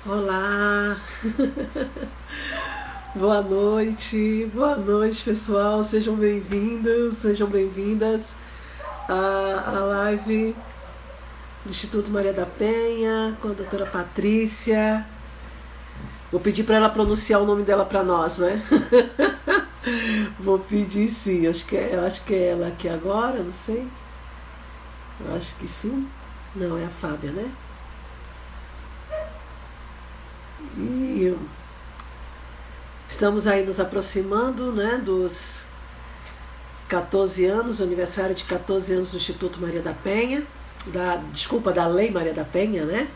Olá, boa noite pessoal, sejam bem-vindos, sejam bem-vindas à live do Instituto Maria da Penha com a doutora Patrícia. Vou pedir para ela pronunciar o nome dela para nós, né? Vou pedir sim, eu acho que é ela aqui agora, não sei. Eu acho que sim. Não, é a Fábia, né? E estamos aí nos aproximando, né, dos 14 anos, o aniversário de 14 anos do Instituto Maria da Penha, desculpa, da Lei Maria da Penha, né?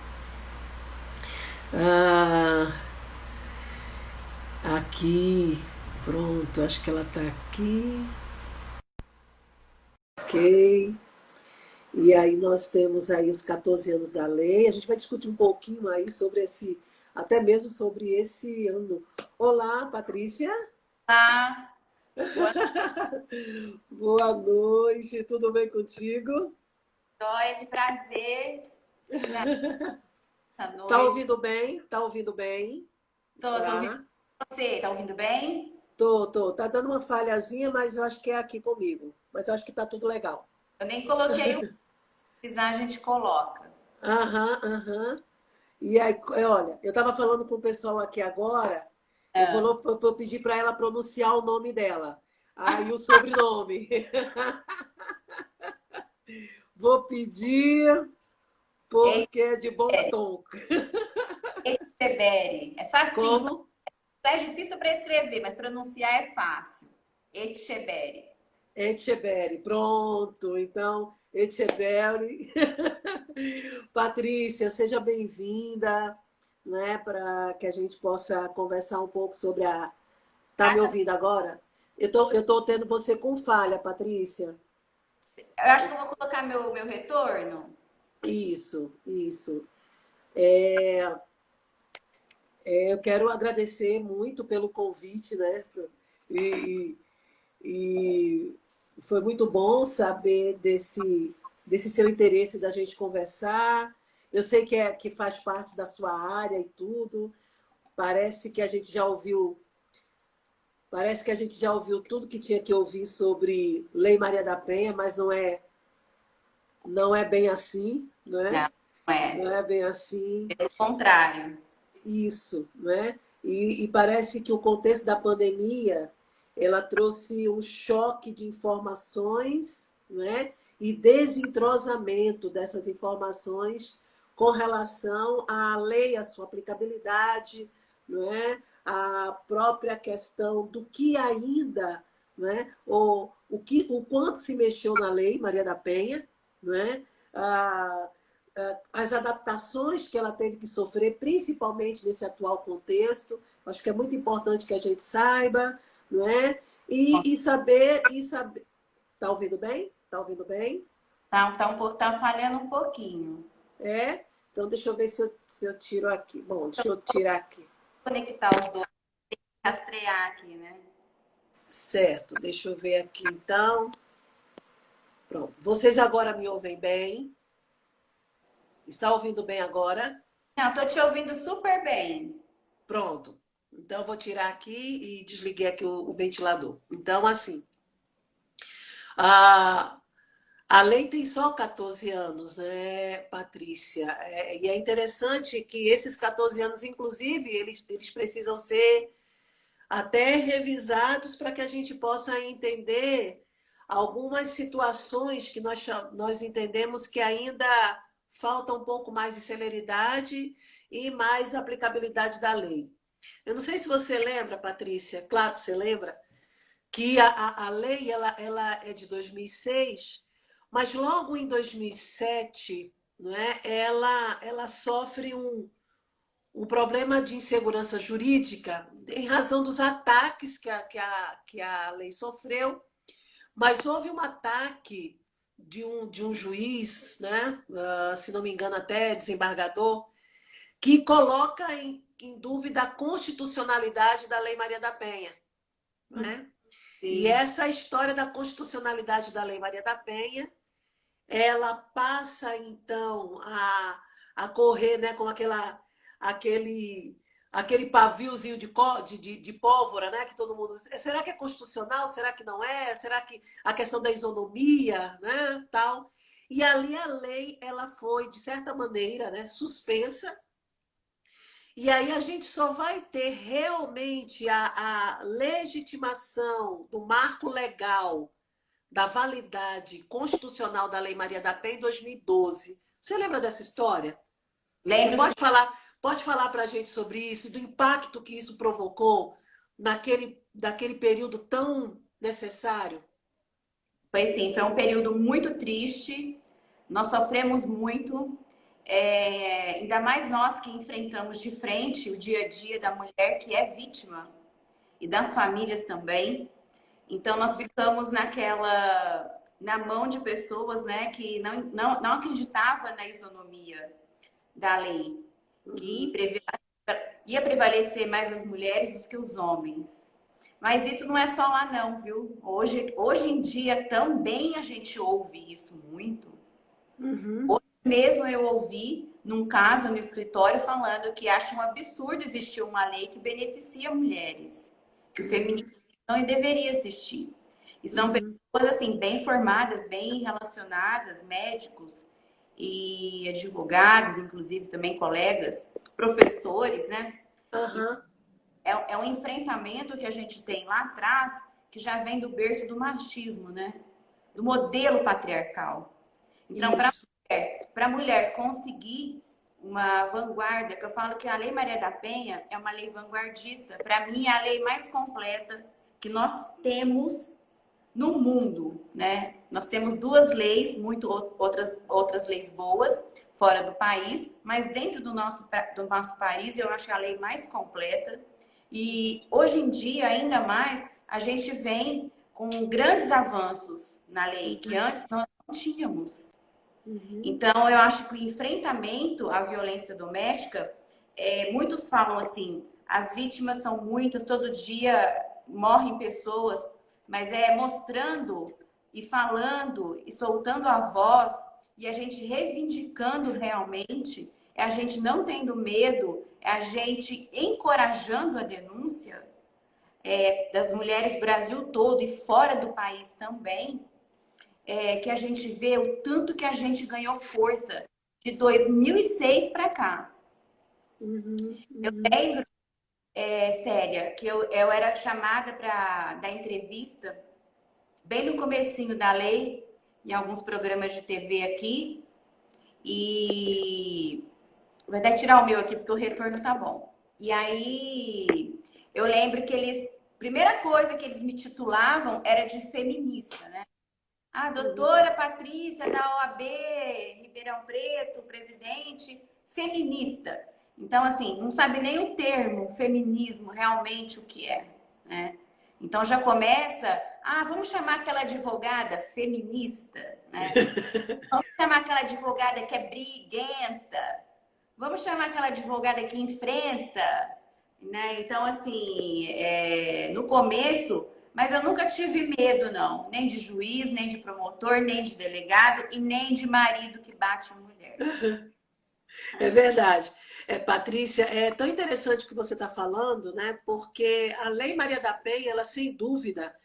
Ah, aqui, pronto, acho que ela tá aqui, ok. E aí nós temos aí os 14 anos da lei, a gente vai discutir um pouquinho aí sobre até mesmo sobre esse ano. Olá, Patrícia. Olá, boa Boa noite, tudo bem contigo? noite, que prazer te ver essa Tá noite. ouvindo bem? Tá ouvindo bem? Tô ouvindo Está? você, tá ouvindo bem? Tô. Tá dando uma falhazinha, mas eu acho que é aqui comigo. Mas eu acho que tá tudo legal. Eu nem coloquei o que precisar, a gente coloca. Aham, aham. E aí, olha, eu tava falando com o pessoal aqui agora, Ah, vou pedir para ela pronunciar o nome dela. Aí o sobrenome. Vou pedir porque é de bom tom. Etcheberry. É facinho, só Como? é difícil para escrever, mas pronunciar é fácil. Etcheberry. Etcheberry. Pronto. Então, Etcheberry. Patrícia, seja bem-vinda, né, para que a gente possa conversar um pouco sobre a. Tá Ah, me tá. ouvindo agora? Eu tô tendo você com falha, Patrícia. Eu acho que eu vou colocar meu retorno. Isso. Eu quero agradecer muito pelo convite, né? E, e foi muito bom saber desse seu interesse da gente conversar. Eu sei que faz parte da sua área e tudo. Parece que a gente já ouviu Parece que a gente já ouviu tudo que tinha que ouvir sobre Lei Maria da Penha, mas não é bem assim, né? Não, não Não é. é bem assim, Pelo contrário. isso, né? E parece que o contexto da pandemia, ela trouxe um choque de informações, né? E desentrosamento dessas informações com relação à lei, à sua aplicabilidade, não é? A própria questão do que ainda, né? O quanto se mexeu na lei Maria da Penha, não é? Ah, as adaptações que ela teve que sofrer, principalmente nesse atual contexto. Acho que é muito importante que a gente saiba, não é? E saber. Tá ouvindo bem? Tá ouvindo bem? Tá falhando um pouquinho. É? Então deixa eu ver se eu tiro aqui. Bom, deixa eu tirar aqui. Conectar os dois, rastrear aqui, né? Certo, deixa eu ver aqui então. Pronto. Vocês agora me ouvem bem? Está ouvindo bem agora? Não, tô te ouvindo super bem. Pronto. Então eu vou tirar aqui e desliguei aqui o ventilador. Então, assim, a, a lei tem só 14 anos, né, Patrícia? E é interessante que esses 14 anos, inclusive, eles precisam ser até revisados para que a gente possa entender algumas situações que nós entendemos que ainda falta um pouco mais de celeridade e mais aplicabilidade da lei. Eu não sei se você lembra, Patrícia, claro que você lembra, que a lei ela é de 2006, mas logo em 2007, não é, ela sofre um problema de insegurança jurídica em razão dos ataques que a lei sofreu, mas houve um ataque de um juiz, né, se não me engano até desembargador, que coloca em dúvida a constitucionalidade da Lei Maria da Penha. Né? E Sim. essa história da constitucionalidade da Lei Maria da Penha, ela passa então a correr, né, com aquele, aquele paviozinho de pólvora, né? Que todo mundo. Será que é constitucional? Será que não é? Será que a questão da isonomia, né? Tal. E ali a lei ela foi, de certa maneira, né, suspensa. E aí a gente só vai ter realmente a legitimação do marco legal da validade constitucional da Lei Maria da Penha em 2012. Você lembra dessa história? Você Lembro, pode falar para a gente sobre isso, do impacto que isso provocou naquele período tão necessário? foi sim, foi um período muito triste, nós sofremos muito, ainda mais nós que enfrentamos de frente o dia a dia da mulher que é vítima e das famílias também. Então nós ficamos na mão de pessoas, né, que não acreditavam na isonomia da lei, que Uhum, ia prevalecer mais as mulheres do que os homens. Mas isso não é só lá não, viu? Hoje em dia também a gente ouve isso muito. uhum, Hoje mesmo eu ouvi, num caso no escritório, falando que acha um absurdo existir uma lei que beneficia mulheres, que o feminismo uhum, não deveria existir. E são uhum. pessoas assim bem formadas, bem relacionadas, médicos e advogados, inclusive também colegas, professores, né? Aham, É um enfrentamento que a gente tem lá atrás, que já vem do berço do machismo, né? Do modelo patriarcal. Então, isso. para a mulher conseguir uma vanguarda, que eu falo que a Lei Maria da Penha é uma lei vanguardista, para mim é a lei mais completa que nós temos no mundo, né? Nós temos duas leis, outras leis boas fora do país, mas dentro do nosso país eu acho a lei mais completa. E hoje em dia, ainda mais, a gente vem com grandes avanços na lei que Uhum, antes nós não tínhamos. uhum, Então, eu acho que o enfrentamento à violência doméstica, muitos falam assim, as vítimas são muitas, todo dia morrem pessoas, mas é mostrando e falando e soltando a voz e a gente reivindicando realmente, é a gente não tendo medo, é a gente encorajando a denúncia das mulheres do Brasil todo e fora do país também, que a gente vê o tanto que a gente ganhou força de 2006 para cá. uhum, uhum, Lembro, Séria, que eu era chamada para dar entrevista bem no comecinho da lei, em alguns programas de TV aqui, e vou até tirar o meu aqui porque o retorno tá bom. E aí eu lembro que primeira coisa que eles me titulavam era de feminista, né? A uhum. doutora Patrícia da OAB, Ribeirão Preto, presidente, feminista. Então, assim, não sabe nem o termo feminismo realmente o que é, né? Então já começa, vamos chamar aquela advogada feminista, né? Vamos chamar aquela advogada que é briguenta, vamos chamar aquela advogada que enfrenta, né? Então, assim, no começo, mas eu nunca tive medo, não, nem de juiz, nem de promotor, nem de delegado e nem de marido que bate em mulher. É verdade. Patrícia, é tão interessante o que você está falando, né? Porque a Lei Maria da Penha, ela sem dúvida,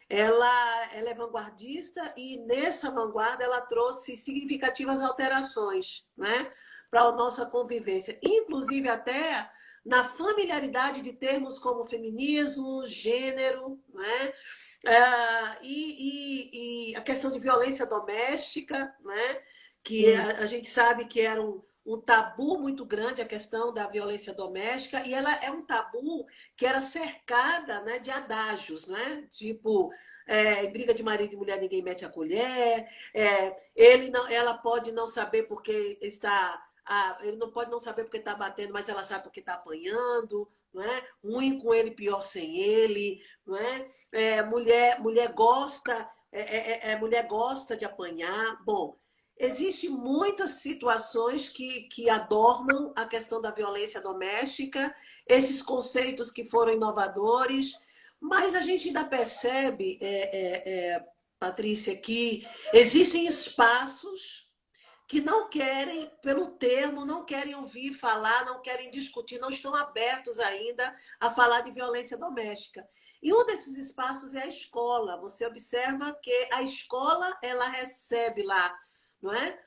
ela é vanguardista e nessa vanguarda ela trouxe significativas alterações, né? Para a nossa convivência, inclusive até na familiaridade de termos como feminismo, gênero, né? E a questão de violência doméstica, né? Que Sim, a gente sabe que era um tabu muito grande a questão da violência doméstica, e ela é um tabu que era cercada, né, de adágios, né? Tipo, briga de marido e mulher ninguém mete a colher, ela pode não saber porque está. Ele não pode não saber porque está batendo, mas ela sabe porque está apanhando, não é? Ruim com ele, pior sem ele, não é? Mulher gosta de apanhar. Bom, existem muitas situações que adornam a questão da violência doméstica, esses conceitos que foram inovadores, mas a gente ainda percebe, Patrícia, que existem espaços que não querem, pelo termo, não querem ouvir falar, não querem discutir, não estão abertos ainda a falar de violência doméstica. E um desses espaços é a escola. Você observa que a escola ela recebe lá, não é?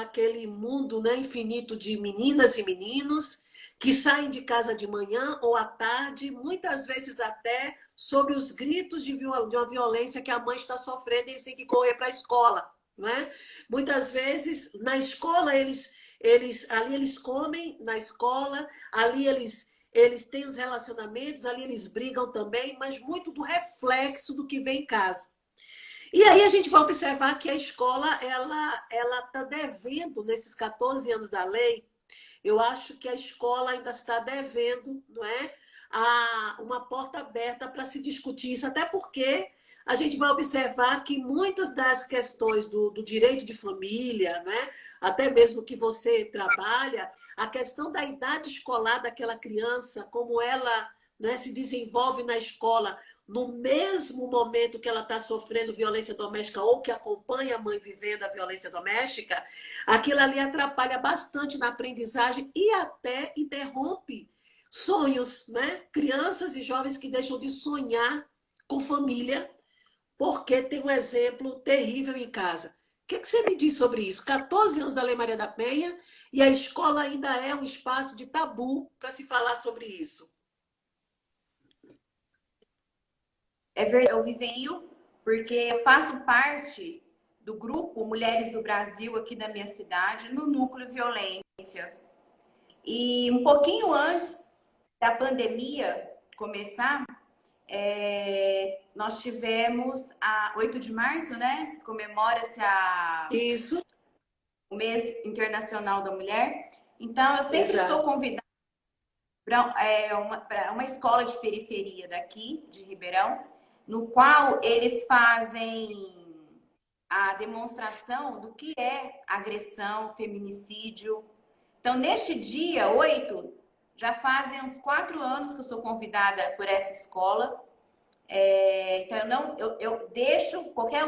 Aquele mundo, né, infinito de meninas e meninos que saem de casa de manhã ou à tarde, muitas vezes até sob os gritos de uma violência que a mãe está sofrendo e eles têm que correr para a escola. Né? Muitas vezes, na escola, ali eles comem, na escola, ali eles têm os relacionamentos, ali eles brigam também, mas muito do reflexo do que vem em casa. E aí a gente vai observar que a escola ela está devendo, nesses 14 anos da lei, eu acho que a escola ainda está devendo, não é, uma porta aberta para se discutir isso, até porque a gente vai observar que muitas das questões do direito de família, né, até mesmo que você trabalha, a questão da idade escolar daquela criança, como ela, né, se desenvolve na escola, no mesmo momento que ela está sofrendo violência doméstica ou que acompanha a mãe vivendo a violência doméstica, aquilo ali atrapalha bastante na aprendizagem e até interrompe sonhos, né? Crianças e jovens que deixam de sonhar com família porque tem um exemplo terrível em casa. O que você me diz sobre isso? 14 anos da Lei Maria da Penha e a escola ainda é um espaço de tabu para se falar sobre isso. É verdade, eu vivenho porque eu faço parte do grupo Mulheres do Brasil aqui da minha cidade, no Núcleo Violência. E um pouquinho antes da pandemia começar, nós tivemos a 8 de março, né? Comemora-se Isso, o mês internacional da mulher. Então, eu sempre sou exato. convidada para uma escola de periferia daqui, de Ribeirão, no qual eles fazem a demonstração do que é agressão, feminicídio. Então, neste dia 8, já fazem uns 4 anos que eu sou convidada por essa escola. Então, eu deixo qualquer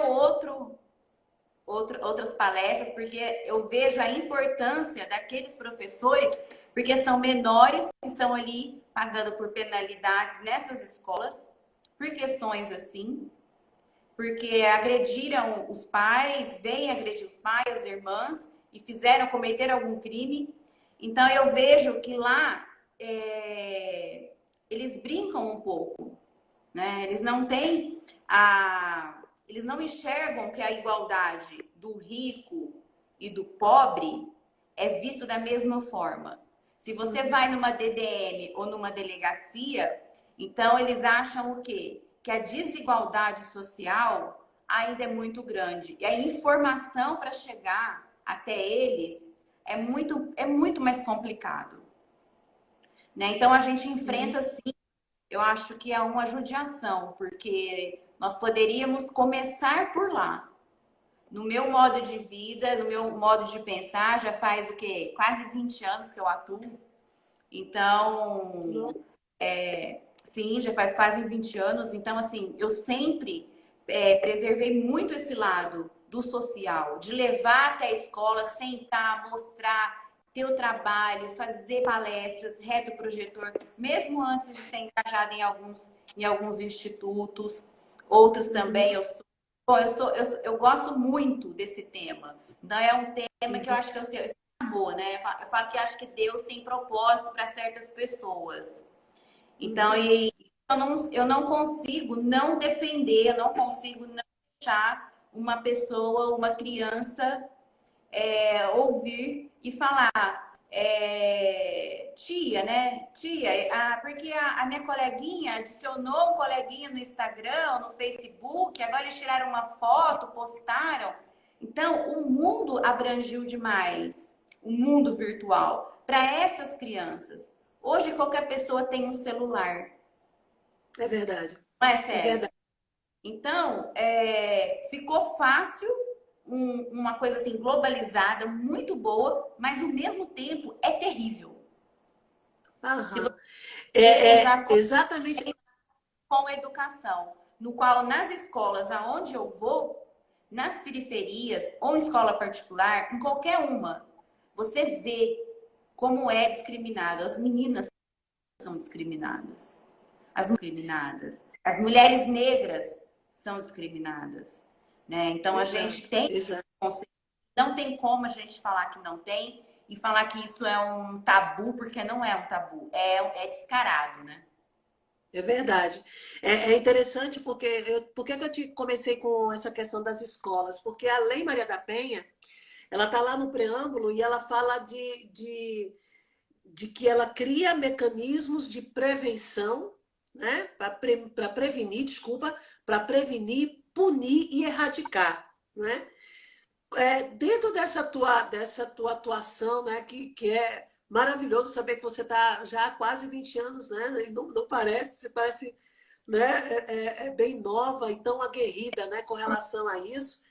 outras palestras, porque eu vejo a importância daqueles professores, porque são menores que estão ali pagando por penalidades nessas escolas, por questões assim, porque agrediram os pais, vêm agredir os pais, as irmãs, e cometer algum crime. Então, eu vejo que lá eles brincam um pouco, né? Eles não enxergam que a igualdade do rico e do pobre é visto da mesma forma. Se você vai numa DDM ou numa delegacia, então eles acham o quê? Que a desigualdade social ainda é muito grande. E a informação para chegar até eles é muito mais complicado. Né? Então a gente enfrenta, sim, eu acho que é uma judiação, porque nós poderíamos começar por lá. No meu modo de vida, no meu modo de pensar, já faz o quê? Quase 20 anos que eu atuo. Então, sim, já faz quase 20 anos. Então, assim, eu sempre preservei muito esse lado do social, de levar até a escola, sentar, mostrar, ter o trabalho, fazer palestras, retroprojetor, mesmo antes de ser engajada em alguns institutos, outros também. Eu gosto muito desse tema. Então, é um tema que eu acho que eu amor, né? Eu falo que acho que Deus tem propósito para certas pessoas. Então, eu não consigo não defender, eu não consigo não deixar uma pessoa, uma criança, ouvir e falar, tia, né? Tia, porque a minha coleguinha adicionou um coleguinha no Instagram, no Facebook, agora eles tiraram uma foto, postaram. Então, o mundo abrangiu demais, o mundo virtual, para essas crianças. Hoje, qualquer pessoa tem um celular. É verdade. Não é É sério? verdade. Então, ficou fácil, uma coisa assim, globalizada, muito boa, mas ao mesmo tempo é terrível. Se Aham. você usar Exatamente. com educação, no qual nas escolas aonde eu vou, nas periferias ou em escola particular, em qualquer uma, você vê como é discriminado. As meninas são discriminadas. As mulheres negras são discriminadas, né? Então a gente Exato, tem exato. não tem como a gente falar que não tem e falar que isso é um tabu, porque não é um tabu, é descarado, né? É verdade. É interessante porque por que que eu comecei com essa questão das escolas? Porque a Lei Maria da Penha, ela está lá no preâmbulo e ela fala de que ela cria mecanismos de prevenção, né? Para prevenir, desculpa, para prevenir, punir e erradicar, né? Dentro dessa tua atuação, né, que é maravilhoso saber que você está já há quase 20 anos, né? E não parece, você parece, né, bem nova e tão aguerrida, né, com relação a isso.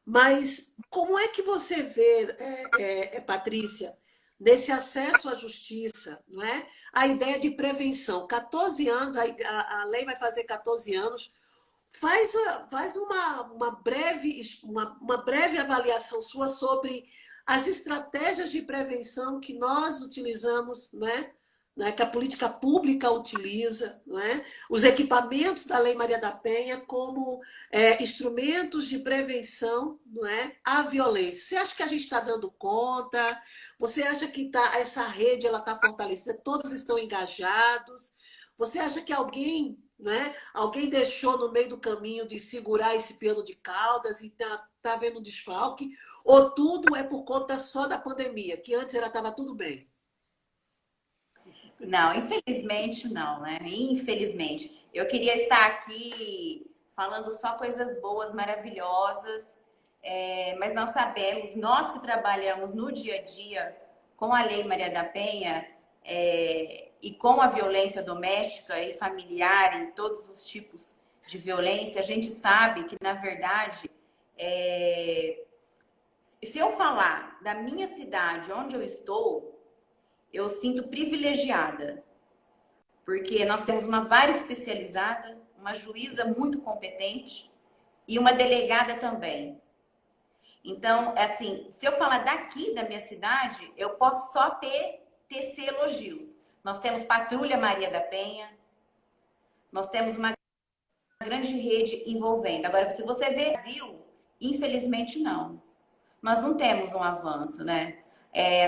Mas como é que você vê, Patrícia, nesse acesso à justiça, não é? A ideia de prevenção. 14 anos, a lei vai fazer 14 anos. Faz uma breve avaliação sua sobre as estratégias de prevenção que nós utilizamos, né, que a política pública utiliza, né, os equipamentos da Lei Maria da Penha como instrumentos de prevenção, não é, à violência. Você acha que a gente está dando conta? Você acha que essa rede está fortalecida? Todos estão engajados? Você acha que alguém, né? Alguém deixou no meio do caminho de segurar esse piano de caudas e tá vendo desfalque? Ou tudo é por conta só da pandemia, que antes estava tudo bem? Não, infelizmente não, né? Infelizmente. Eu queria estar aqui falando só coisas boas, maravilhosas, mas nós sabemos, nós que trabalhamos no dia a dia com a Lei Maria da Penha, e com a violência doméstica e familiar e todos os tipos de violência, a gente sabe que, na verdade, se eu falar da minha cidade, onde eu estou, eu sinto privilegiada, porque nós temos uma vara especializada, uma juíza muito competente e uma delegada também. Então, assim, se eu falar daqui da minha cidade, eu posso só tecer elogios. Nós temos Patrulha Maria da Penha, nós temos uma grande rede envolvendo. Agora, se você vê o Brasil, infelizmente não. Nós não temos um avanço, né?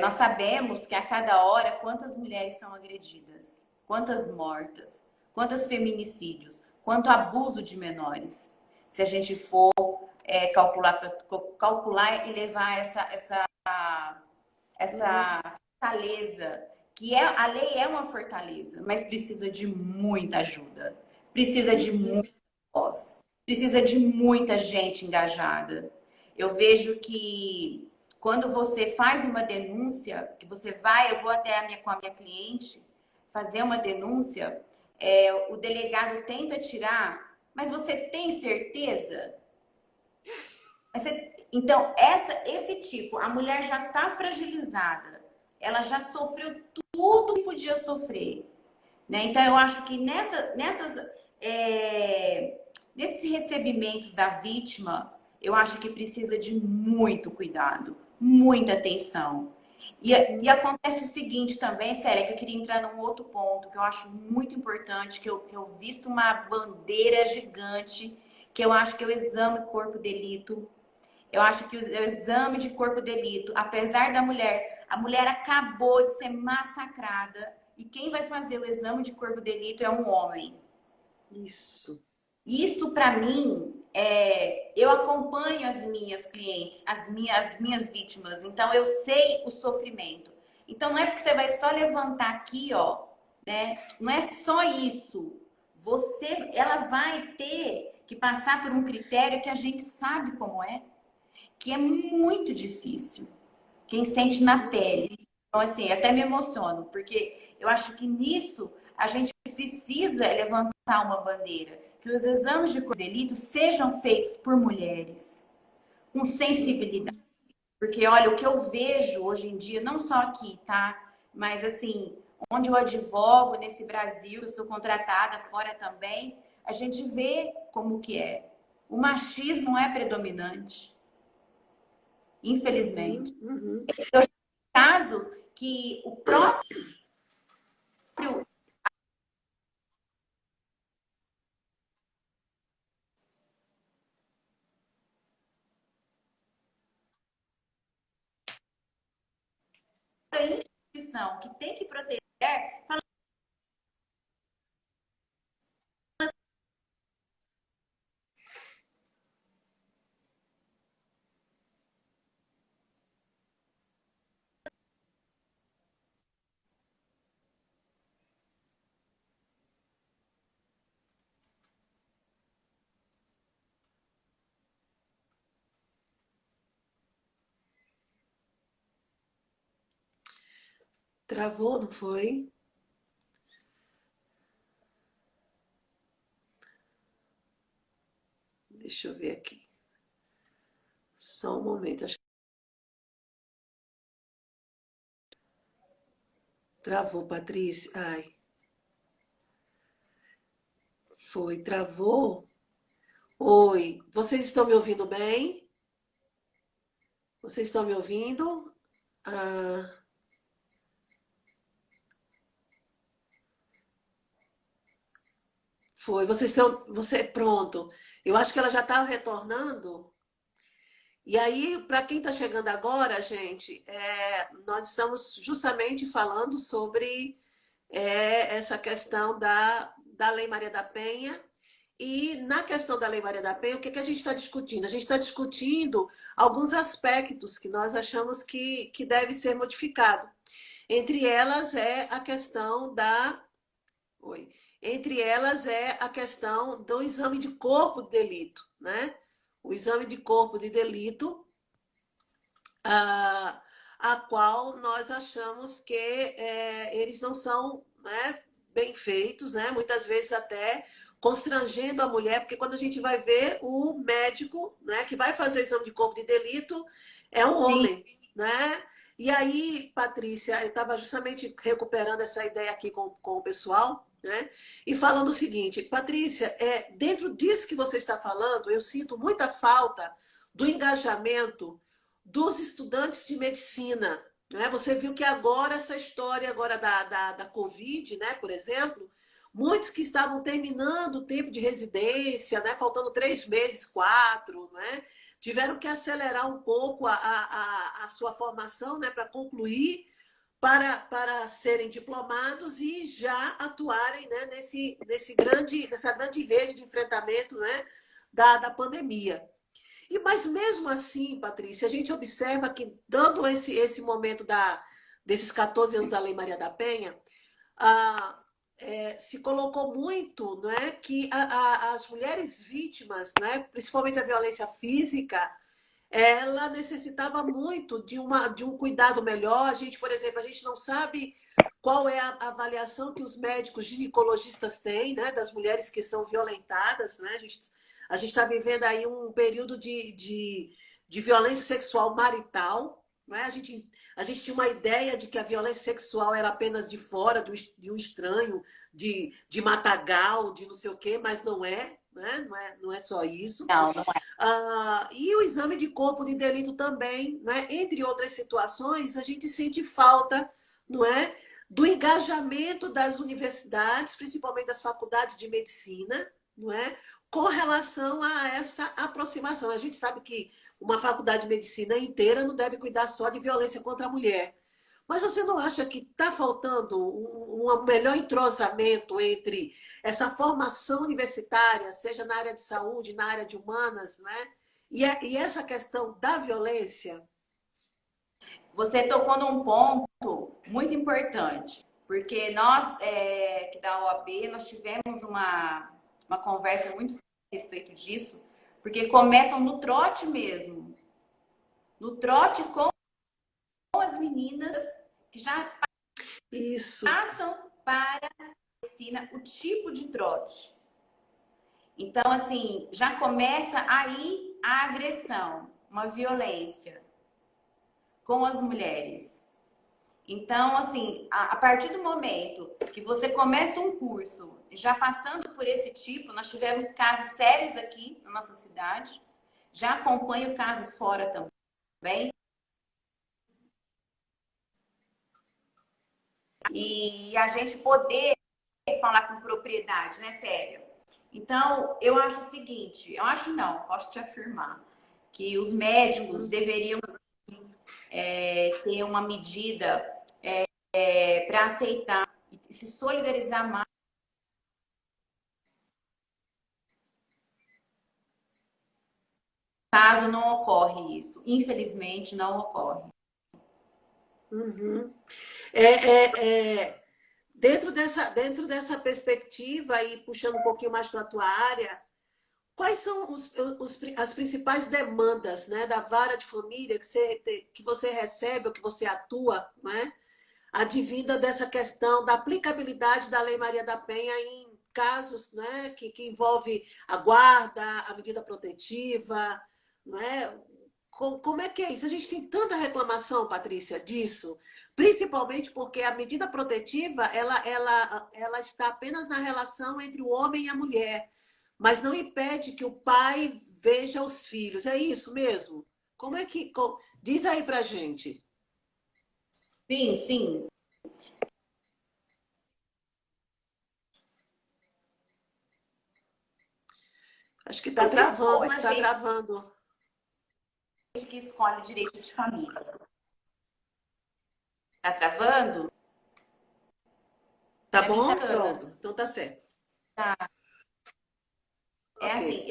Nós sabemos que a cada hora quantas mulheres são agredidas, quantas mortas, quantos feminicídios, quanto abuso de menores. Se a gente for calcular e levar essa fortaleza, a lei é uma fortaleza, mas precisa de muita ajuda, precisa de muita voz, precisa de muita gente engajada. Eu vejo que quando você faz uma denúncia, que você vai, eu vou até com a minha cliente fazer uma denúncia, o delegado tenta tirar, mas você tem certeza? Então, esse tipo, a mulher já está fragilizada, ela já sofreu tudo que podia sofrer, né? Então, eu acho que nesses recebimentos da vítima, eu acho que precisa de muito cuidado, muita atenção. E acontece o seguinte também, Célia, que eu queria entrar num outro ponto que eu acho muito importante, que eu visto uma bandeira gigante, que eu acho que é o exame corpo de delito. Eu acho que o exame de corpo de delito, apesar da mulher, a mulher acabou de ser massacrada e quem vai fazer o exame de corpo de delito é um homem. Isso. Isso para mim, eu acompanho as minhas clientes, as minhas vítimas, então eu sei o sofrimento. Então não é porque você vai só levantar aqui, ó, né? Não é só isso. Ela vai ter que passar por um critério que a gente sabe como é, que é muito difícil. Quem sente na pele. Então, assim, até me emociono, porque eu acho que nisso a gente precisa levantar uma bandeira, que os exames de corpo de delito sejam feitos por mulheres, com sensibilidade. Porque, olha, o que eu vejo hoje em dia, não só aqui, tá? Mas, assim, onde eu advogo nesse Brasil, eu sou contratada fora também, a gente vê como que é. O machismo é predominante, infelizmente. Uhum. Casos que o próprio instituição que tem que proteger fala Travou, não foi? Deixa eu ver aqui. Só um momento. Acho que travou, Patrícia. Ai, foi, travou. Oi, vocês estão me ouvindo bem? Vocês estão me ouvindo? Ah, foi. Vocês estão. Pronto. Eu acho que ela já está retornando. E aí, para quem está chegando agora, gente, nós estamos justamente falando sobre essa questão da Lei Maria da Penha. E na questão da Lei Maria da Penha, o que a gente está discutindo? A gente está discutindo alguns aspectos que nós achamos que deve ser modificado. Entre elas é a questão da. Oi. Entre elas é a questão do exame de corpo de delito, né? O exame de corpo de delito, a, a qual nós achamos que eles não são, né, bem feitos, né? Muitas vezes até constrangendo a mulher, porque quando a gente vai ver o médico, né, que vai fazer o exame de corpo de delito é um assim, homem, né? E aí, Patrícia, eu estava justamente recuperando essa ideia aqui com o pessoal, né? E falando o seguinte, Patrícia, dentro disso que você está falando, eu sinto muita falta do engajamento dos estudantes de medicina. Né? Você viu que agora, essa história agora da Covid, né, por exemplo, muitos que estavam terminando o tempo de residência, né, faltando 3 meses, 4, né, tiveram que acelerar um pouco a sua formação, né, para concluir, para serem diplomados e já atuarem, né, nessa grande rede de enfrentamento, né, da pandemia. Mas mesmo assim, Patrícia, a gente observa que, dando esse momento desses 14 anos da Lei Maria da Penha, ah, se colocou muito, né, que as mulheres vítimas, né, principalmente a violência física, ela necessitava muito de um cuidado melhor. A gente, por exemplo, a gente não sabe qual é a avaliação que os médicos ginecologistas têm, né, das mulheres que são violentadas, né? A gente está vivendo aí um período de violência sexual marital, né? A gente tinha uma ideia de que a violência sexual era apenas de fora, de um estranho, de matagal, de não sei o quê, mas não é, né? Não é só isso. não é. E o exame de corpo de delito também, né? Entre outras situações, a gente sente falta, não é, do engajamento das universidades, principalmente das faculdades de medicina, não é, com relação a essa aproximação. A gente sabe que uma faculdade de medicina inteira não deve cuidar só de violência contra a mulher. Mas você não acha que está faltando um melhor entrosamento entre essa formação universitária, seja na área de saúde, na área de humanas, né? E essa questão da violência? Você tocou num ponto muito importante, porque nós, que da OAB, nós tivemos uma conversa muito séria a respeito disso, porque começam no trote mesmo, no trote com as meninas que já Isso. passam para a medicina o tipo de trote. Então, assim, já começa aí a agressão, uma violência com as mulheres. Então, assim, a partir do momento que você começa um curso já passando por esse tipo, nós tivemos casos sérios aqui na nossa cidade, já acompanho casos fora também. E a gente poder falar com propriedade, né, Célia? Então, eu acho o seguinte, eu acho não, posso te afirmar, que os médicos deveriam ter uma medida para aceitar e se solidarizar mais. Caso não ocorre isso, infelizmente não ocorre. Uhum. É, é, é, dentro dessa perspectiva e puxando um pouquinho mais para a tua área, quais são as principais demandas, né, da vara de família que você recebe ou que você atua, né, advinda dessa questão da aplicabilidade da Lei Maria da Penha em casos, né, que envolve a guarda, a medida protetiva, não é? Como é que é isso? A gente tem tanta reclamação, Patrícia, disso, principalmente porque a medida protetiva ela está apenas na relação entre o homem e a mulher, mas não impede que o pai veja os filhos. É isso mesmo? Como é que. Diz aí pra gente. Sim, sim. Acho que Não está se travando, escolhe que uma está gente travando. que escolhe o direito de família. Tá travando? Tá Para mim tá bom? bacana. Pronto. Então tá certo. Tá. É Ok. assim,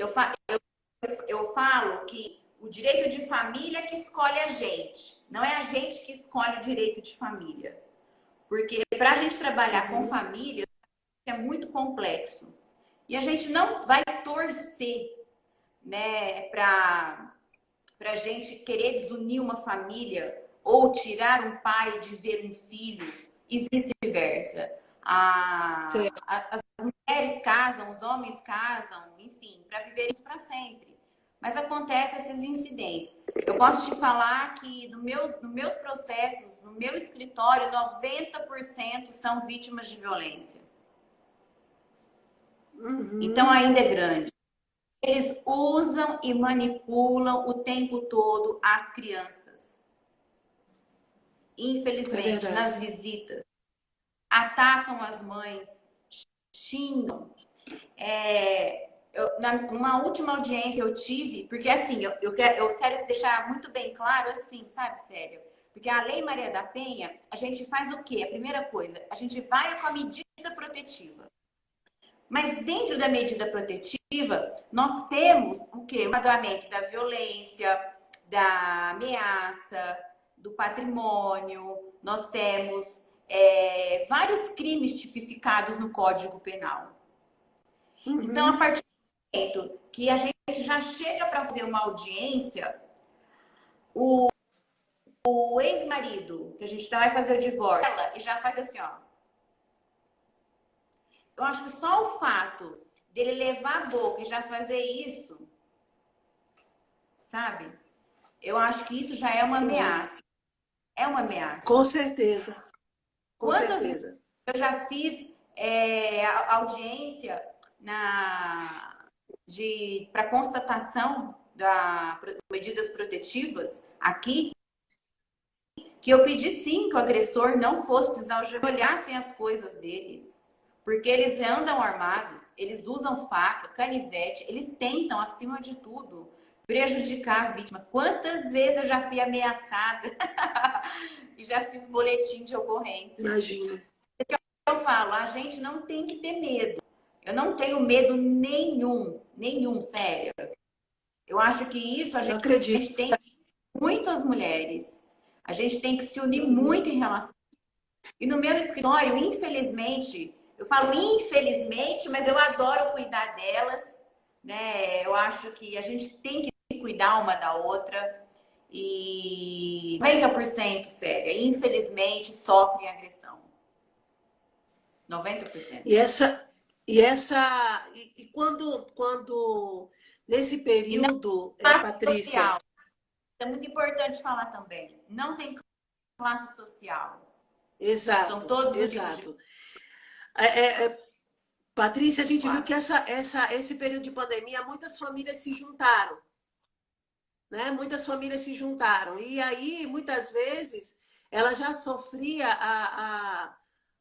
eu falo que o direito de família é que escolhe a gente. Não é a gente que escolhe o direito de família. Porque para a gente trabalhar com Uhum. família é muito complexo. E a gente não vai torcer, né, para a gente querer desunir uma família ou tirar um pai de ver um filho e vice-versa. Certo. As mulheres casam, os homens casam, enfim, para viver isso para sempre. Mas acontecem esses incidentes. Eu posso te falar que nos meus processos, no meu escritório, 90% são vítimas de violência. Então Uhum. ainda é grande. Eles usam e manipulam o tempo todo as crianças. É Infelizmente, nas verdade. visitas, atacam as mães, xingam. Numa última audiência eu tive, porque assim, eu quero deixar muito bem claro assim, sabe, Célia? Porque a Lei Maria da Penha, a gente faz o quê? A primeira coisa, a gente vai com a medida protetiva. Mas dentro da medida protetiva, nós temos o quê? O enquadramento da violência, da ameaça, do patrimônio, nós temos vários crimes tipificados no Código Penal. Então, a Uhum. partir do momento que a gente já chega para fazer uma audiência, o ex-marido, que a gente vai fazer o divórcio, ela e já faz assim, ó. Eu acho que só o fato dele levar a boca e já fazer isso, sabe? Eu acho que isso já é uma Entendi. ameaça. É uma ameaça. Com certeza. Com Quantas vezes certeza. eu já fiz audiência para constatação das medidas protetivas aqui, que eu pedi sim que o agressor não fosse desalgemado, olhassem as coisas deles. Porque eles andam armados, eles usam faca, canivete, eles tentam, acima de tudo, prejudicar a vítima. Quantas vezes eu já fui ameaçada e já fiz boletim de ocorrência. Imagino. Eu falo, a gente não tem que ter medo. Eu não tenho medo nenhum, nenhum, sério. Eu acho que isso Eu acredito. gente tem muitas mulheres. A gente tem que se unir Uhum. muito em relação. E no meu escritório, infelizmente, eu falo infelizmente, mas eu adoro cuidar delas, né? Eu acho que a gente tem que cuidar uma da outra. E 90% séria, infelizmente, sofrem agressão. 90%. E essa e quando nesse E não período, classe Patrícia, social. É muito importante falar também. Não tem classe social. São exato, todos os tipos de. exato. É, é, Patrícia, a gente viu que Quase. esse período de pandemia, muitas famílias se juntaram, né? Muitas famílias se juntaram. E aí, muitas vezes, ela já sofria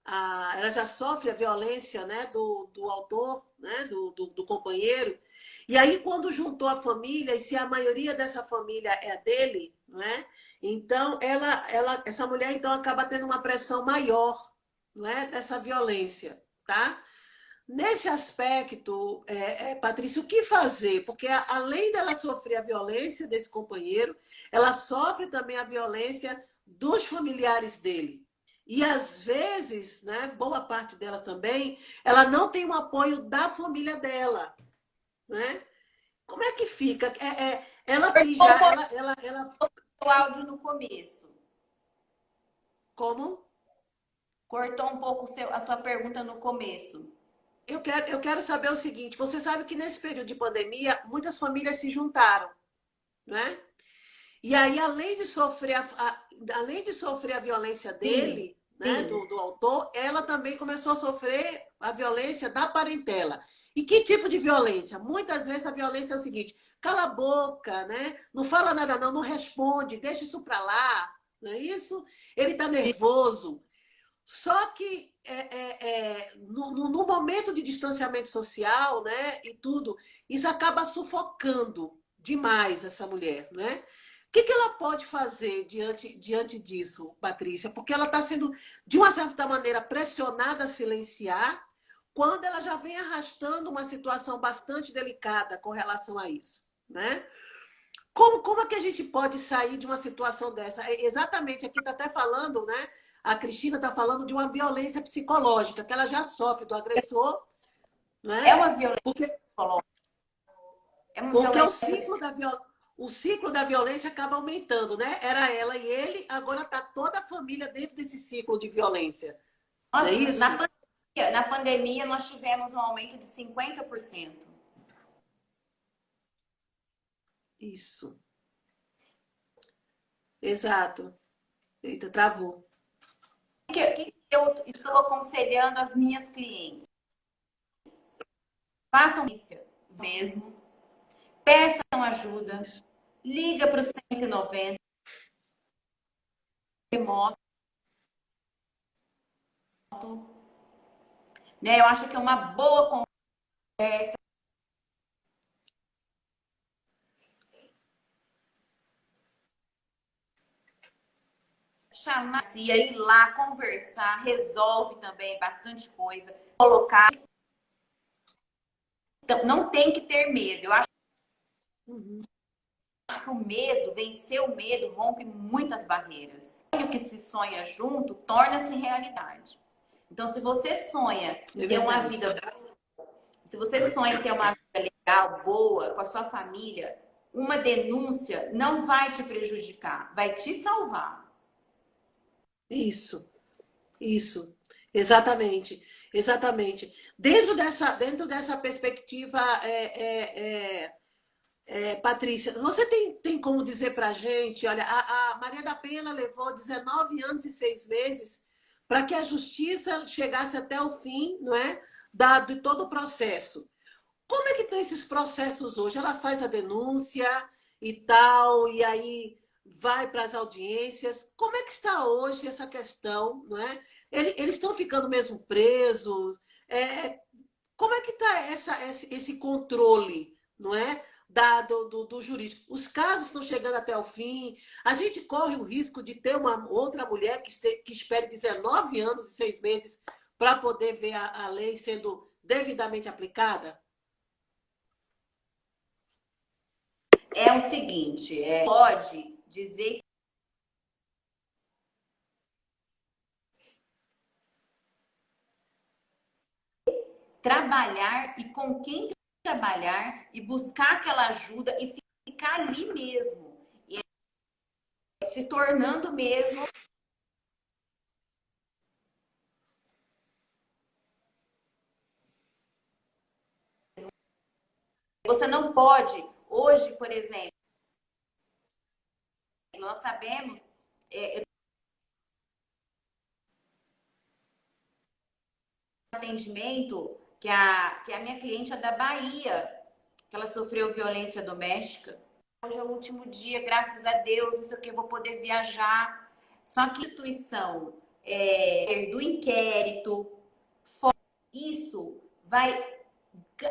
ela já sofre a violência, né, do autor, né, do companheiro. E aí, quando juntou a família, e se a maioria dessa família é dele, né, então essa mulher então acaba tendo uma pressão maior, não é, dessa violência, tá? Nesse aspecto, Patrícia, o que fazer? Porque além dela sofrer a violência desse companheiro, ela sofre também a violência dos familiares dele. E às vezes, né, boa parte delas também, ela não tem o apoio da família dela, né? Como é que fica? Ela tem Cortou já, um pouco ela o áudio no começo. como? Cortou um pouco a sua pergunta no começo. Eu quero saber o seguinte: você sabe que nesse período de pandemia, muitas famílias se juntaram, né? E aí, além de sofrer a violência Sim, dele, né, sim. do autor, ela também começou a sofrer a violência da parentela. E que tipo de violência? Muitas vezes a violência é o seguinte: cala a boca, né? Não fala nada não, não responde, deixa isso para lá, não é isso? Ele está nervoso. Só que no momento de distanciamento social, né, e tudo, isso acaba sufocando demais essa mulher, né? O que ela pode fazer diante disso, Patrícia? Porque ela está sendo, de uma certa maneira, pressionada a silenciar, quando ela já vem arrastando uma situação bastante delicada com relação a isso, né? Como é que a gente pode sair de uma situação dessa? Exatamente, aqui está até falando, né? A Cristina está falando de uma violência psicológica, que ela já sofre do agressor, É né? uma violência Porque, psicológica. É uma porque violência o ciclo da violência acaba aumentando, né? Era ela e ele, agora está toda a família dentro desse ciclo de violência. Não é Na isso? na pandemia, nós tivemos um aumento de 50%. Isso. Exato. Eita, travou. O que eu estou aconselhando as minhas clientes? Façam isso mesmo, peçam ajuda, Isso. liga para o 190, remoto, né? Eu acho que é uma boa conversa, chamar, ir lá, conversar, resolve também bastante coisa, colocar. Então, não tem que ter medo. Eu acho Uhum. que o medo, vencer o medo, rompe muitas barreiras. O que se sonha junto torna-se realidade. Então, se você sonha em É ter uma verdade. vida, se você sonha em ter uma vida legal, boa, com a sua família, uma denúncia não vai te prejudicar, vai te salvar. Isso. Isso, exatamente, exatamente. Dentro dessa perspectiva, Patrícia, você tem como dizer para a gente, olha, a Maria da Penha ela levou 19 anos e 6 meses para que a justiça chegasse até o fim, não é? De todo o processo. Como é que estão esses processos hoje? Ela faz a denúncia e tal, e aí vai para as audiências. Como é que está hoje essa questão, não é? Eles estão ficando mesmo presos? Como é que está esse controle, não é? Do jurídico. Os casos estão chegando até o fim. A gente corre o risco de ter uma outra mulher que espere 19 anos e 6 meses para poder ver a lei sendo devidamente aplicada? É o seguinte, pode dizer que trabalhar e com quem trabalhar e buscar aquela ajuda e ficar ali mesmo, e se tornando mesmo. Você não pode, hoje, por exemplo, nós sabemos, atendimento que a minha cliente é da Bahia, que ela sofreu violência doméstica. Hoje é o último dia, graças a Deus, não sei o que, eu vou poder viajar. Só que a instituição do inquérito, isso vai,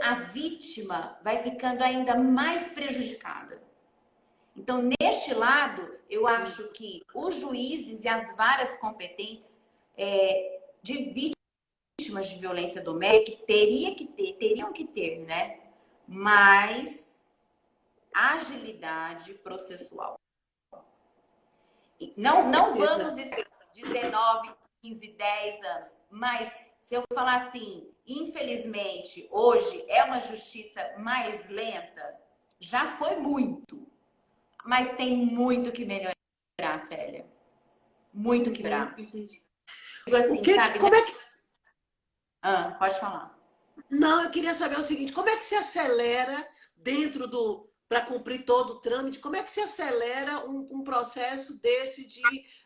a vítima vai ficando ainda mais prejudicada. Então, neste lado, eu acho que os juízes e as varas competentes de vítimas de violência doméstica teriam que ter, né? Mais agilidade processual. Não vamos dizer 19, 15, 10 anos, mas se eu falar assim, infelizmente, hoje é uma justiça mais lenta, já foi muito, mas tem muito que melhorar, Célia. Muito que melhorar. Digo assim, sabe? Como é que... Pode falar. Não, eu queria saber o seguinte, como é que se acelera dentro do... para cumprir todo o trâmite, como é que se acelera um processo desse de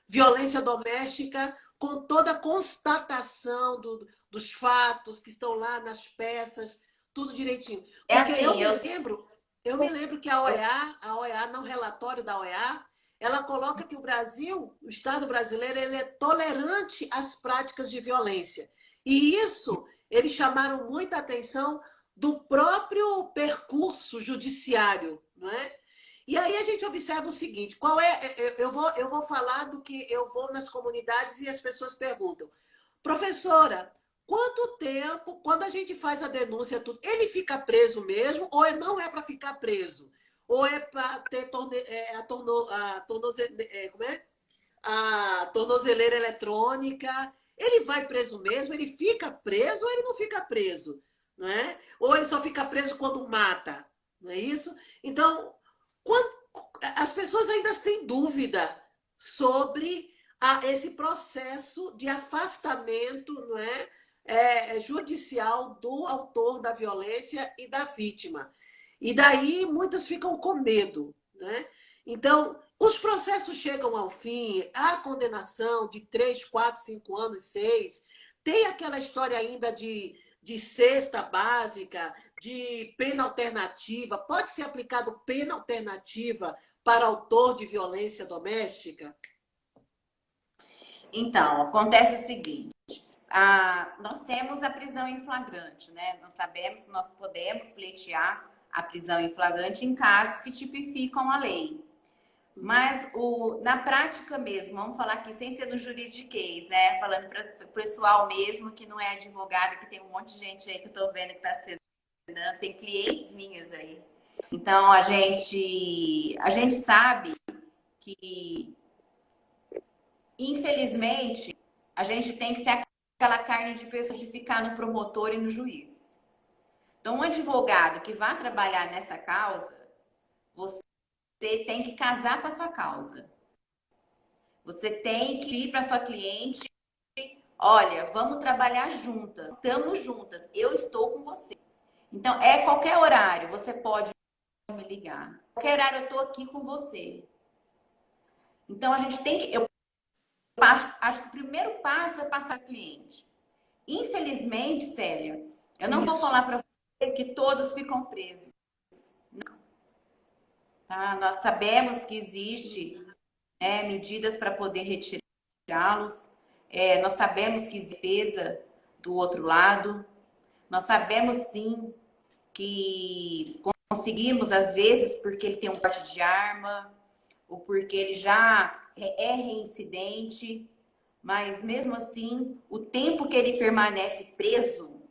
violência doméstica com toda a constatação dos fatos que estão lá nas peças, tudo direitinho? É Porque assim, eu me lembro que a OEA, no relatório da OEA, ela coloca que o Brasil, o Estado brasileiro, ele é tolerante às práticas de violência. E isso, eles chamaram muita atenção do próprio percurso judiciário, não é? E aí a gente observa o seguinte, qual é, eu vou falar do que eu vou nas comunidades e as pessoas perguntam, professora, quanto tempo, quando a gente faz a denúncia, tudo, ele fica preso mesmo ou não é para ficar preso? Ou é para ter como é? A tornozeleira eletrônica, ele vai preso mesmo? Ele fica preso ou ele não fica preso? Não é? Ou ele só fica preso quando mata? Não é isso? Então, quando, as pessoas ainda têm dúvida sobre esse processo de afastamento, não é? Judicial do autor da violência e da vítima. E daí muitas ficam com medo, né? Então, os processos chegam ao fim, a condenação de 3, 4, 5 anos, 6, tem aquela história ainda de cesta básica, de pena alternativa, pode ser aplicado pena alternativa para autor de violência doméstica? Então, acontece o seguinte, nós temos a prisão em flagrante, né? Nós sabemos que nós podemos pleitear a prisão em flagrante em casos que tipificam a lei. Mas na prática mesmo, vamos falar aqui sem ser no juridiquês, né? Falando para o pessoal mesmo que não é advogado, que tem um monte de gente aí que eu estou vendo que está sendo, tem clientes minhas aí. Então a gente sabe que infelizmente a gente tem que ser aquela carne de pessoa de ficar no promotor e no juiz. Então um advogado que vá trabalhar nessa causa, você tem que casar com a sua causa. Você tem que ir para sua cliente, olha, vamos trabalhar juntas, estamos juntas, eu estou com você. Então, qualquer horário, você pode me ligar. Qualquer horário eu estou aqui com você. Então, a gente tem que... Eu acho que o primeiro passo é passar cliente. Infelizmente, Célia, eu não vou falar para você que todos ficam presos. Não. Tá? Nós sabemos que existe medidas para poder retirá-los. Nós sabemos que existe defesa do outro lado. Nós sabemos, sim, que conseguimos, às vezes, porque ele tem um porte de arma, ou porque ele já é reincidente, mas, mesmo assim, o tempo que ele permanece preso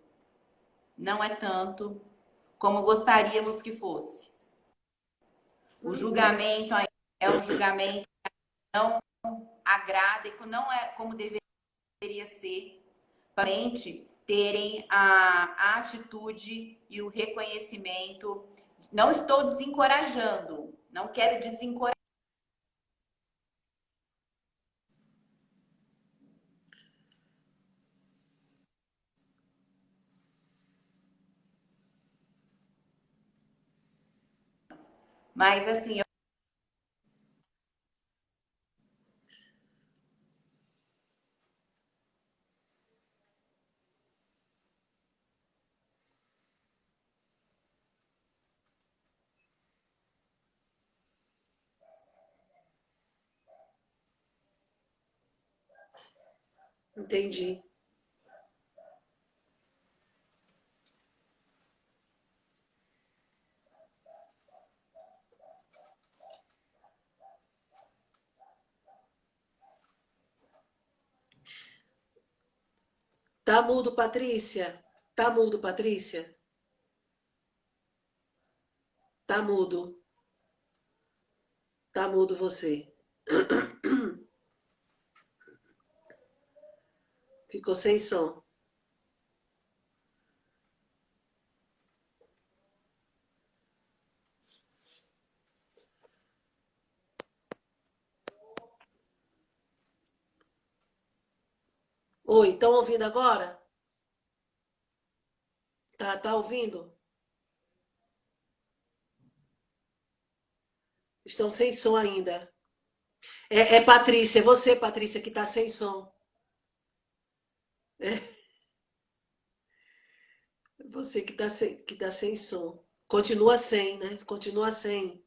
não é tanto como gostaríamos que fosse. O julgamento é um julgamento que não agrada e não é como deveria ser, realmente terem a atitude e o reconhecimento. Não estou desencorajando, não quero desencorajar. Mas assim, Entendi. Tá mudo, Patrícia? Tá mudo, Patrícia? Tá mudo. Tá mudo você. Ficou sem som. Oi, estão ouvindo agora? Tá ouvindo? Estão sem som ainda. É Patrícia, é você, Patrícia, que tá sem som. É você que tá sem som. Continua sem, né? Continua sem.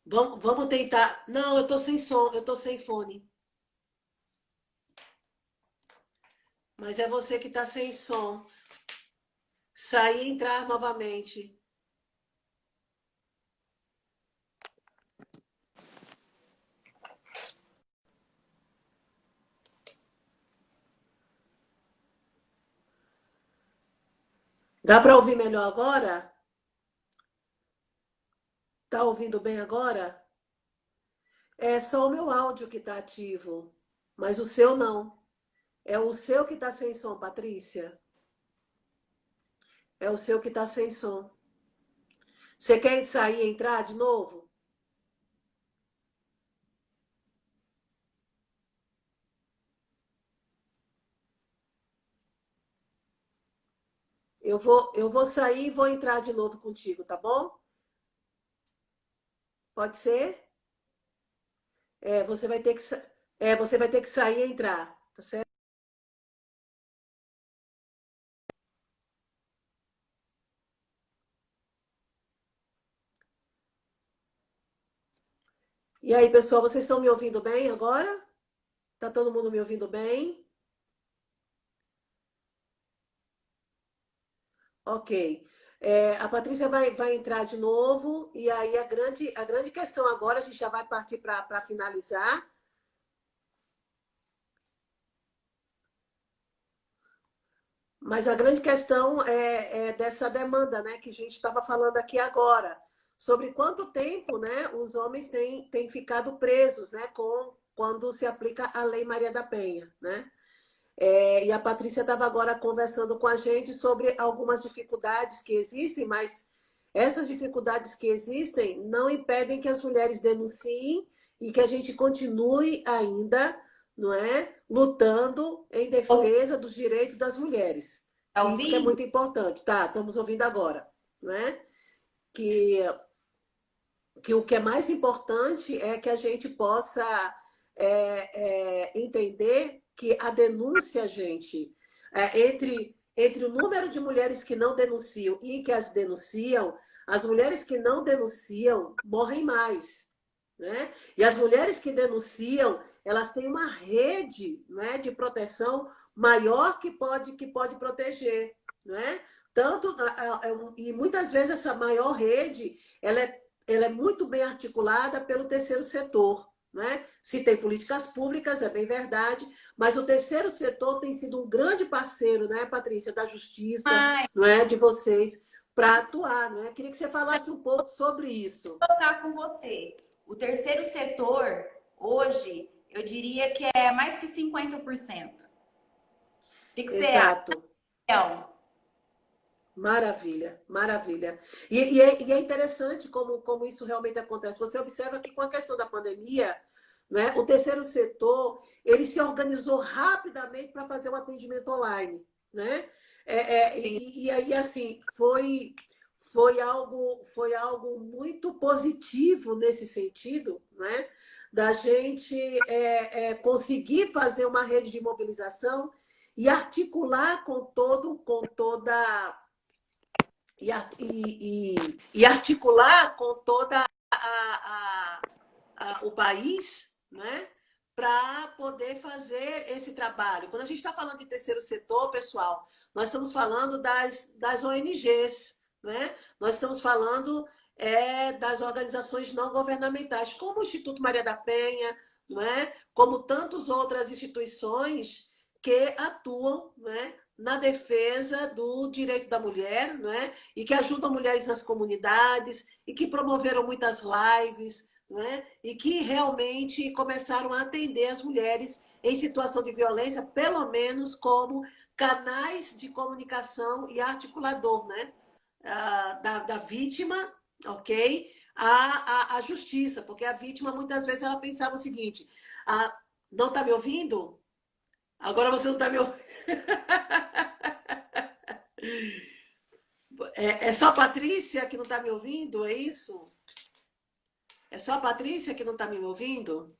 Vamos tentar. Não, eu tô sem som, eu tô sem fone. Mas é você que tá sem som. Sair e entrar novamente. Dá para ouvir melhor agora? Tá ouvindo bem agora? É só o meu áudio que tá ativo, mas o seu não. É o seu que tá sem som, Patrícia. É o seu que tá sem som. Você quer sair e entrar de novo? Eu vou sair e vou entrar de novo contigo, tá bom? Pode ser? É, você vai ter que, você vai ter que sair e entrar, tá certo? E aí, pessoal, vocês estão me ouvindo bem agora? Tá todo mundo me ouvindo bem? Ok. A Patrícia vai entrar de novo, e aí a grande questão agora, a gente já vai partir para finalizar, mas a grande questão é dessa demanda, né, que a gente estava falando aqui agora, sobre quanto tempo, né, os homens têm ficado presos, né, quando se aplica a Lei Maria da Penha, né? E a Patrícia estava agora conversando com a gente sobre algumas dificuldades que existem, mas essas dificuldades que existem não impedem que as mulheres denunciem e que a gente continue ainda, não é, lutando em defesa dos direitos das mulheres. Tá Isso que é ouvindo? muito importante. Tá, estamos ouvindo agora, não é? Que, que o que é mais importante é que a gente possa entender que a denúncia, gente, entre o número de mulheres que não denunciam e que as denunciam, as mulheres que não denunciam morrem mais, né? E as mulheres que denunciam, elas têm uma rede, né, de proteção maior que pode proteger, né? Tanto, e muitas vezes essa maior rede, ela é muito bem articulada pelo terceiro setor, né? Se tem políticas públicas, é bem verdade, mas o terceiro setor tem sido um grande parceiro, né, Patrícia, da justiça, Mas não é, de vocês, para atuar, né? Queria que você falasse um pouco sobre isso. vou estar com você. O terceiro setor, hoje, eu diria que é mais que 50%. O que você acha? Exato. Então, Maravilha, maravilha. E é interessante como isso realmente acontece. Você observa que com a questão da pandemia, né, o terceiro setor ele se organizou rapidamente para fazer o atendimento online, né? E aí assim foi algo muito positivo nesse sentido, né? Da gente conseguir fazer uma rede de mobilização e articular com toda e articular com toda o país, né, para poder fazer esse trabalho. Quando a gente está falando de terceiro setor, pessoal, nós estamos falando das ONGs, né? Nós estamos falando das organizações não governamentais, como o Instituto Maria da Penha, não é? Como tantas outras instituições que atuam, né, na defesa do direito da mulher, não é? E que ajudam mulheres nas comunidades, e que promoveram muitas lives, não é? E que realmente começaram a atender as mulheres em situação de violência, pelo menos como canais de comunicação e articulador, né? Da vítima, ok? A justiça, porque a vítima muitas vezes ela pensava o seguinte: não está me ouvindo? Agora você não está me ouvindo. É só a Patrícia que não está me ouvindo? É isso? É só a Patrícia que não está me ouvindo?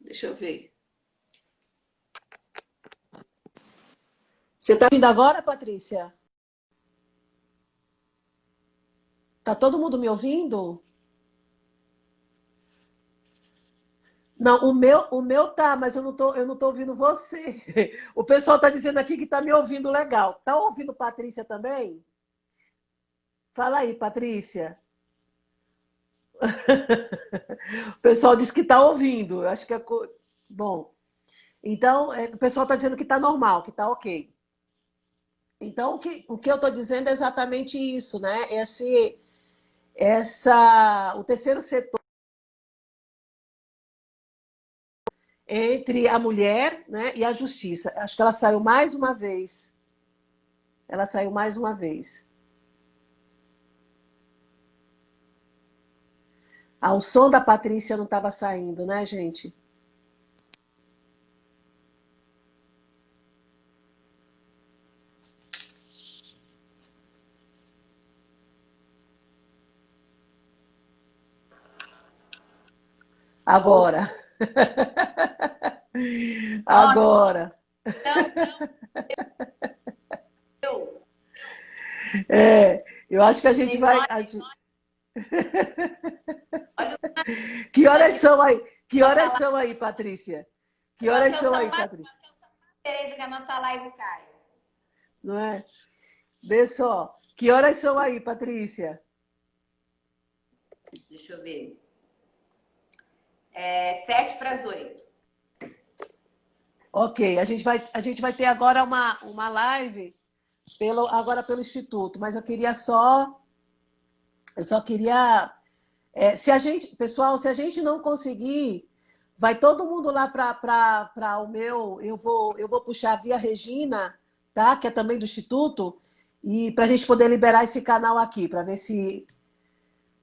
Deixa eu ver. Você está ouvindo agora, Patrícia? Tá todo mundo me ouvindo? Não, o meu tá, mas eu não tô ouvindo você. O pessoal tá dizendo aqui que tá me ouvindo legal. Tá ouvindo Patrícia também? Fala aí, Patrícia. O pessoal diz que tá ouvindo. Eu acho que bom. Então, o pessoal tá dizendo que tá normal, que tá ok. Então, o que eu tô dizendo é exatamente isso, né? O terceiro setor entre a mulher, né, e a justiça. Acho que ela saiu mais uma vez. Ela saiu mais uma vez. O som da Patrícia não estava saindo, né, gente? Agora. Nossa, Agora. então, Deus, Eu acho que a gente vocês vai. olham, olha os Que horas aqui são aí? Que na nossa horas live, são aí, Patrícia? Que só horas que eu são sou aí, mais Patrícia? querendo que a nossa live caia. Não é? Vê só. Que horas são aí, Patrícia? Deixa eu ver. 7 para as 8. Ok, a gente vai ter agora uma live agora pelo Instituto, mas eu só queria, pessoal, se a gente não conseguir, vai todo mundo lá para o meu, eu vou puxar via Regina, tá? Que é também do Instituto, e para a gente poder liberar esse canal aqui, para ver se,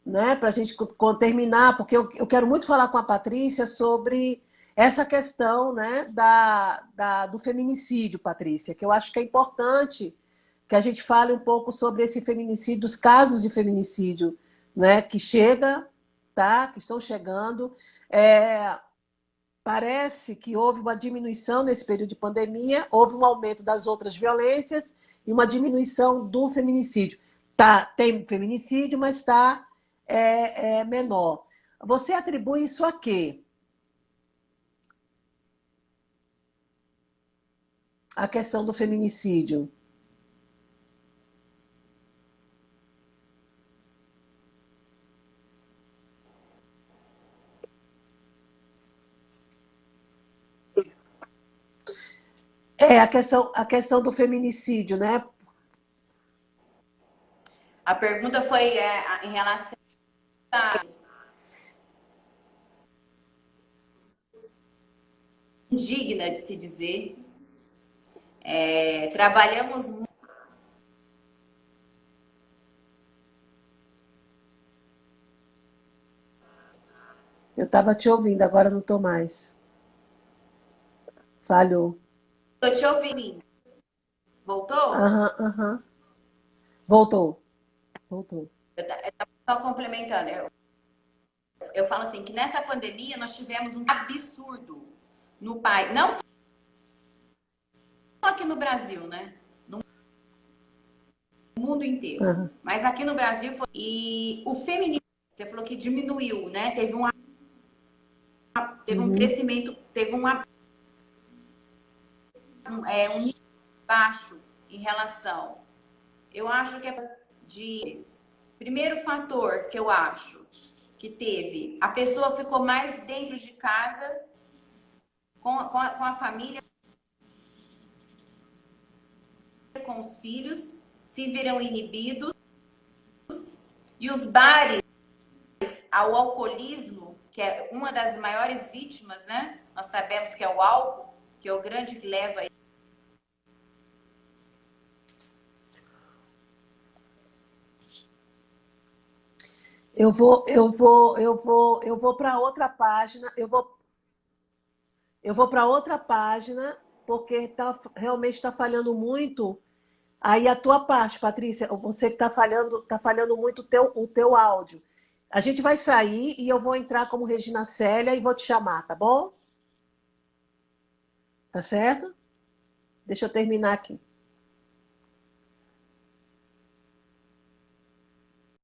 né, para a gente terminar, porque eu quero muito falar com a Patrícia sobre essa questão, né, do feminicídio, Patrícia, que eu acho que é importante que a gente fale um pouco sobre esse feminicídio, dos casos de feminicídio, né, que chega, tá, que estão chegando. É, Parece que houve uma diminuição nesse período de pandemia, houve um aumento das outras violências e uma diminuição do feminicídio. Tem feminicídio, mas está menor. Você atribui isso a quê? A questão do feminicídio. A questão do feminicídio, né? A pergunta foi em relação a indigna de se dizer. Trabalhamos muito. Eu estava te ouvindo, agora não estou mais. Falhou. Estou te ouvindo. Voltou? Aham, aham. Voltou. Voltou. Eu estava só complementando. Eu falo assim, que nessa pandemia nós tivemos um absurdo no país. Não só aqui no Brasil, né? mundo inteiro. Aham. Mas aqui no Brasil foi... E o feminismo, você falou que diminuiu, né? Teve um Uhum. crescimento, teve um nível baixo em relação. Eu acho que é de... Primeiro fator que eu acho que teve, a pessoa ficou mais dentro de casa com a família, com os filhos, se viram inibidos e os bares ao alcoolismo, que é uma das maiores vítimas, né? Nós sabemos que é o álcool, que é o grande que leva. Eu vou para outra página. Eu vou para outra página porque realmente está falhando muito. Aí a tua parte, Patrícia, você que tá falhando muito o teu áudio. A gente vai sair e eu vou entrar como Regina Célia e vou te chamar, tá bom? Tá certo? Deixa eu terminar aqui.